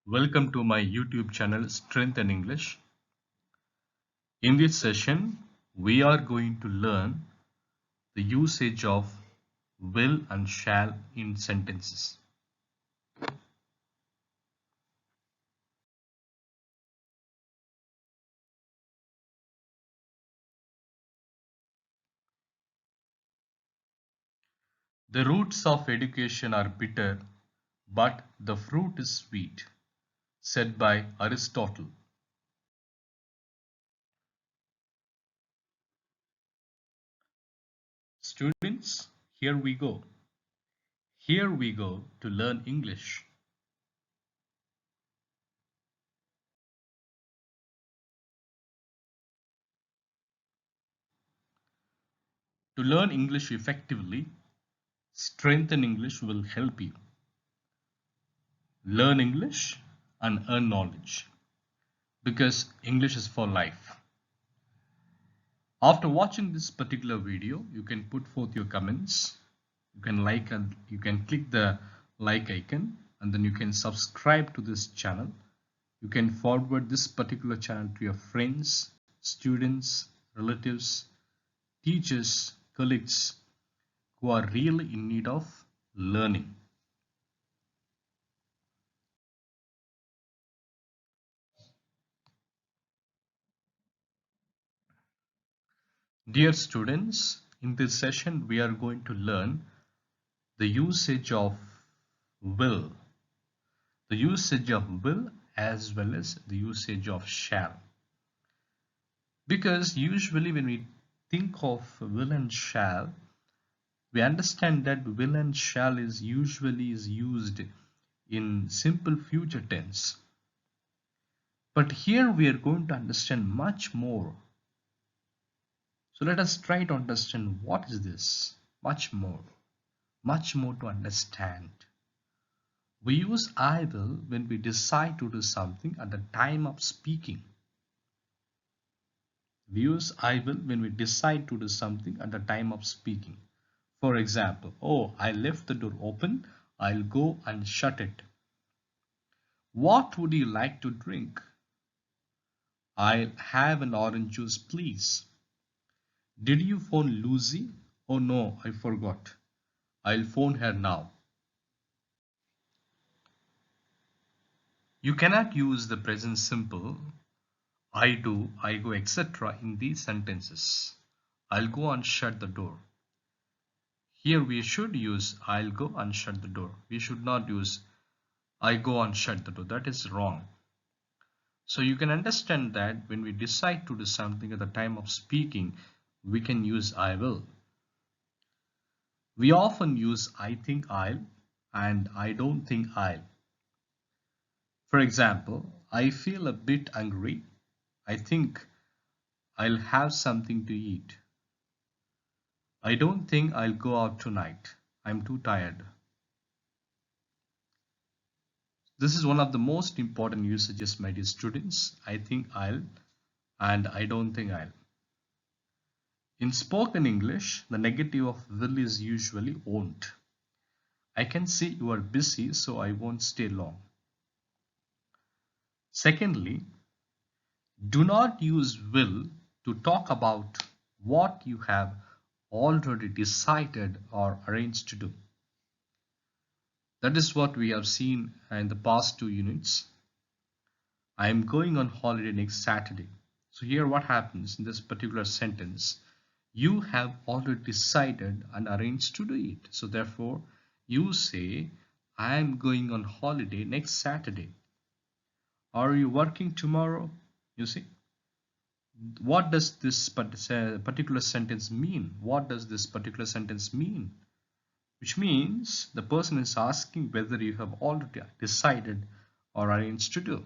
Welcome to my YouTube channel Strength and English. In this session, we are going to learn the usage of will and shall in sentences. The roots of education are bitter, but the fruit is sweet, said by Aristotle. Students, here we go. Here we go to learn English. To learn English effectively, Strength and English will help you learn English and earn knowledge because English is for life. After watching this particular video, you can put forth your comments. You can like and you can click the like icon, and then you can subscribe to this channel. You can forward this particular channel to your friends, students, relatives, teachers, colleagues who are really in need of learning. Dear students, in this session we are going to learn the usage of will. The usage of will as well as the usage of shall. Because usually when we think of will and shall, we understand that will and shall is usually used in simple future tense. But here we are going to understand much more. So let us try to understand what is this. Much more to understand. We use I will when we decide to do something at the time of speaking. We use I will when we decide to do something at the time of speaking. For example, oh, I left the door open. I'll go and shut it. What would you like to drink? I'll have an orange juice, please. Did you phone Lucy? Oh no, I forgot. I'll phone her now. You cannot use the present simple I do, I go, etc. in these sentences. I'll go and shut the door. Here we should use I'll go and shut the door. We should not use I go and shut the door. That is wrong. So you can understand that when we decide to do something at the time of speaking, we can use I will. We often use I think I'll and I don't think I'll. For example, I feel a bit hungry. I think I'll have something to eat. I don't think I'll go out tonight. I'm too tired. This is one of the most important usages, my dear students. I think I'll and I don't think I'll. In spoken English, the negative of will is usually won't. I can see you are busy, so I won't stay long. Secondly, do not use will to talk about what you have already decided or arranged to do. That is what we have seen in the past 2 units. I am going on holiday next Saturday. So here what happens in this particular sentence, you have already decided and arranged to do it. So therefore you say, I am going on holiday next Saturday. Are you working tomorrow? You see, what does this particular sentence mean? What does this particular sentence mean? Which means the person is asking whether you have already decided or arranged to do.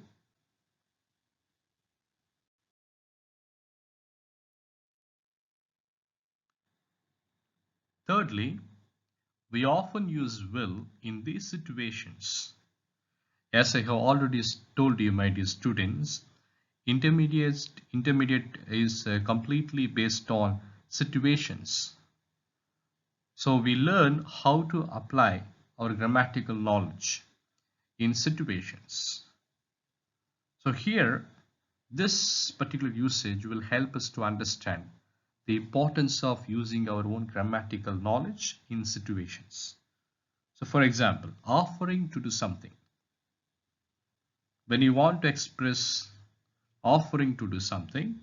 Thirdly, we often use will in these situations. As I have already told you, my dear students, intermediate is completely based on situations. So we learn how to apply our grammatical knowledge in situations. So here, this particular usage will help us to understand the importance of using our own grammatical knowledge in situations. So for example, offering to do something. When you want to express offering to do something,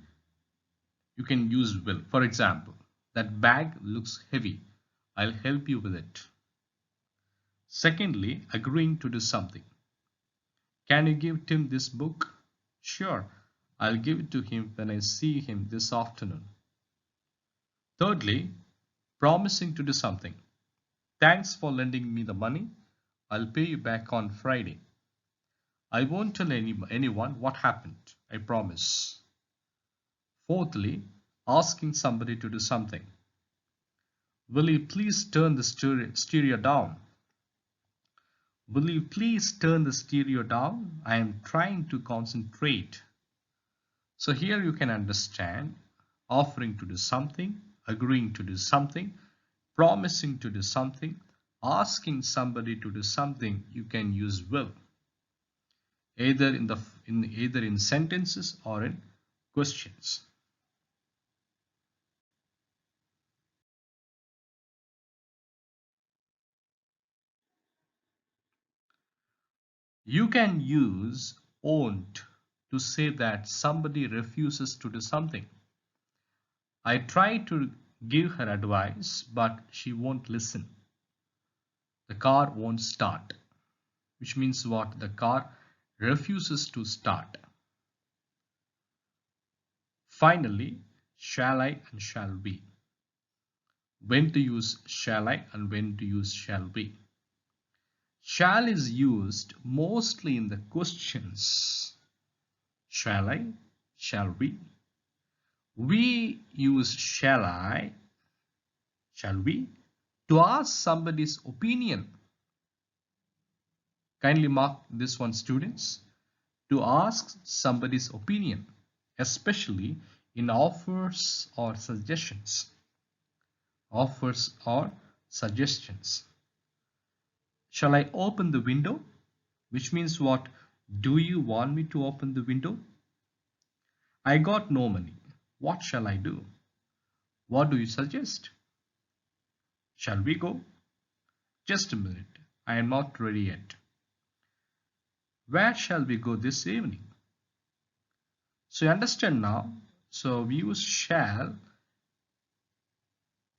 you can use will. For example, that bag looks heavy. I'll help you with it. Secondly, agreeing to do something. Can you give Tim this book? Sure, I'll give it to him when I see him this afternoon. Thirdly, promising to do something. Thanks for lending me the money. I'll pay you back on Friday. I won't tell anyone what happened. I promise. Fourthly, asking somebody to do something. Will you please turn the stereo down? Will you please turn the stereo down? I am trying to concentrate. So here you can understand offering to do something, agreeing to do something, promising to do something, asking somebody to do something. You can use will either in sentences or in questions. You can use won't to say that somebody refuses to do something. I try to give her advice, but she won't listen. The car won't start, which means what? The car refuses to start. Finally, shall I and shall we. When to use shall I and when to use shall we. Shall is used mostly in the questions. Shall I? Shall we? We use shall we, to ask somebody's opinion. Kindly mark this one, students. To ask somebody's opinion, especially in offers or suggestions. Offers or suggestions. Shall I open the window? Which means what? Do you want me to open the window? I got no money. What shall I do? What do you suggest? Shall we go? Just a minute. I am not ready yet. Where shall we go this evening? So you understand now. So we use shall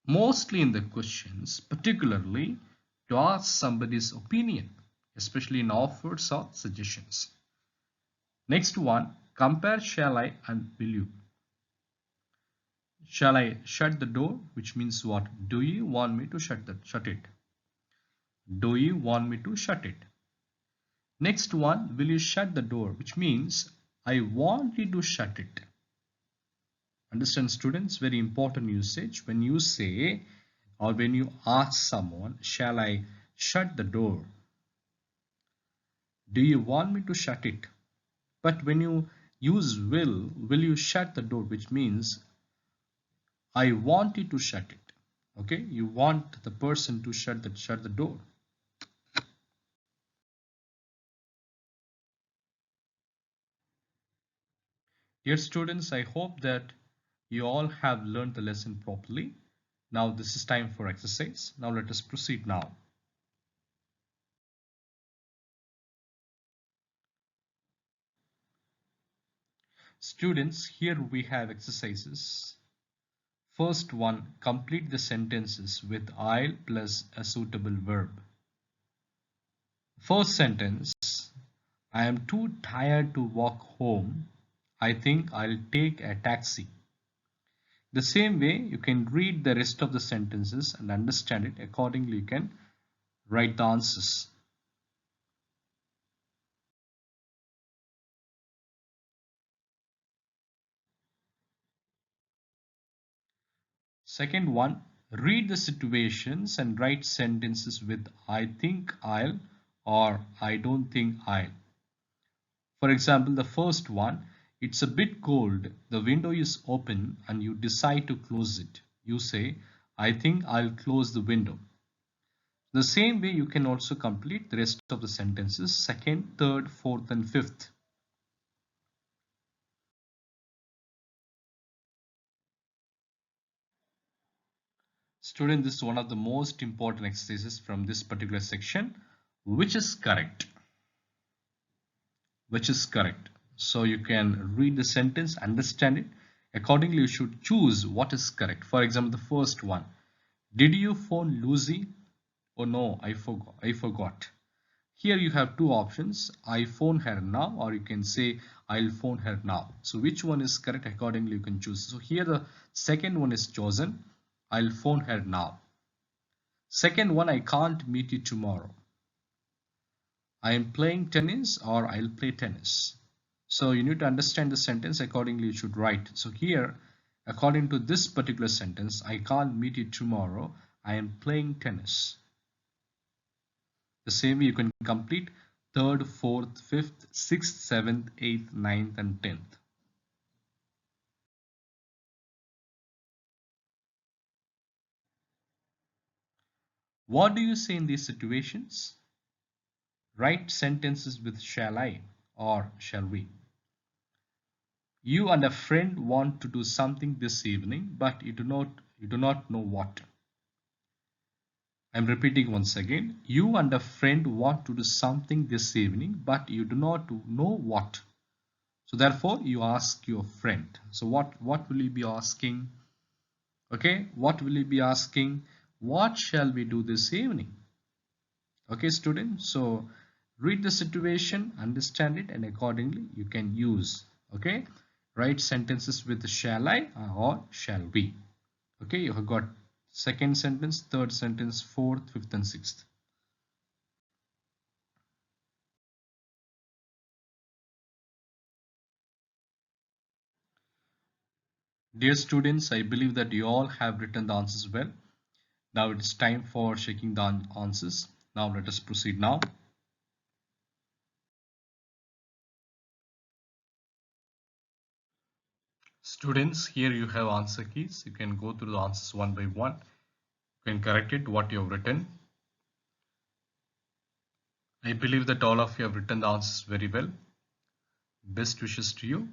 mostly in the questions, particularly to ask somebody's opinion, especially in offers or suggestions. Next one, compare shall I and will you. Shall I shut the door? Which means what? Do you want me to shut it? Do you want me to shut it? Next one, will you shut the door? Which means I want you to shut it. Understand, students? Very important usage. When you say or when you ask someone, shall I shut the door? Do you want me to shut it? But when you use will you shut the door? Which means I want you to shut it. Okay, you want the person to shut the door. Dear students, I hope that you all have learned the lesson properly. Now this is time for exercise. Now let us proceed now. Students, here we have exercises. First one, complete the sentences with I'll plus a suitable verb. First sentence, I am too tired to walk home. I think I'll take a taxi. The same way, you can read the rest of the sentences and understand it. Accordingly, you can write the answers. Second one, read the situations and write sentences with I think I'll or I don't think I'll. For example, the first one, it's a bit cold, the window is open and you decide to close it. You say, I think I'll close the window. The same way you can also complete the rest of the sentences, second, third, fourth and fifth. Student, this is one of the most important exercises from this particular section. Which is correct? Which is correct? So you can read the sentence, understand it. Accordingly, you should choose what is correct. For example, the first one. Did you phone Lucy? Oh no, I forgot. Here you have two options. I phone her now, or you can say I'll phone her now. So which one is correct? Accordingly, you can choose. So here the second one is chosen. I'll phone her now. Second one, I can't meet you tomorrow. I am playing tennis, or I'll play tennis. So you need to understand the sentence. Accordingly, you should write. So here, according to this particular sentence, I can't meet you tomorrow. I am playing tennis. The same way you can complete third, fourth, fifth, sixth, seventh, eighth, ninth, and 10th. What do you say in these situations? Write sentences with shall I or shall we. You and a friend want to do something this evening, but you do not know what. I'm repeating once again. You and a friend want to do something this evening, but you do not know what. So therefore, you ask your friend. So what will you be asking? Okay, what will you be asking? What shall we do this evening? Okay, students. So read the situation, understand it, and accordingly you can use. Okay, write sentences with shall I or shall we. Okay, you have got second sentence, third sentence, fourth, fifth, and sixth. Dear students, I believe that you all have written the answers well. Now it is time for checking the answers. Now let us proceed now. Students, here you have answer keys. You can go through the answers one by one. You can correct it what you have written. I believe that all of you have written the answers very well. Best wishes to you.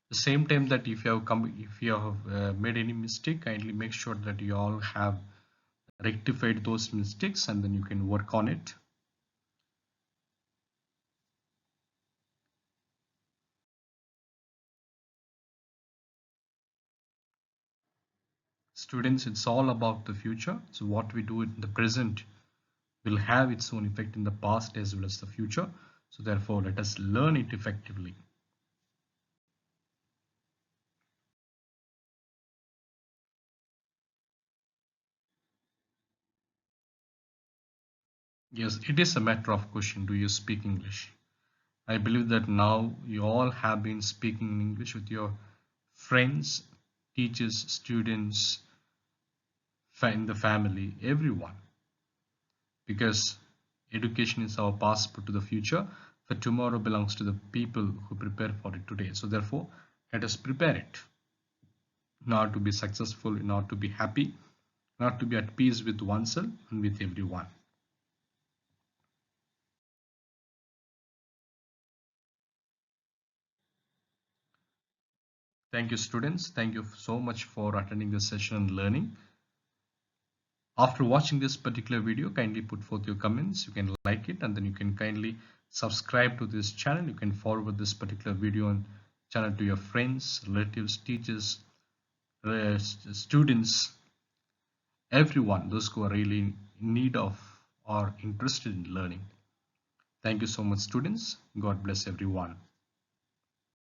The same time that if you have made any mistake, kindly make sure that you all have rectified those mistakes, and then you can work on it. Students, it's all about the future. So what we do in the present will have its own effect in the past as well as the future. So therefore, let us learn it effectively. Yes, it is a matter of question. Do you speak English? I believe that now you all have been speaking English with your friends, teachers, students, in the family, everyone. Because education is our passport to the future, for tomorrow belongs to the people who prepare for it today. So therefore, let us prepare it in order to be successful, in order to be happy, in order to be at peace with oneself and with everyone. Thank you, students. Thank you so much for attending this session and learning. After watching this particular video, kindly put forth your comments. You can like it, and then you can kindly subscribe to this channel. You can forward this particular video and channel to your friends, relatives, teachers, students, everyone, those who are really in need of or interested in learning. Thank you so much, students. God bless everyone.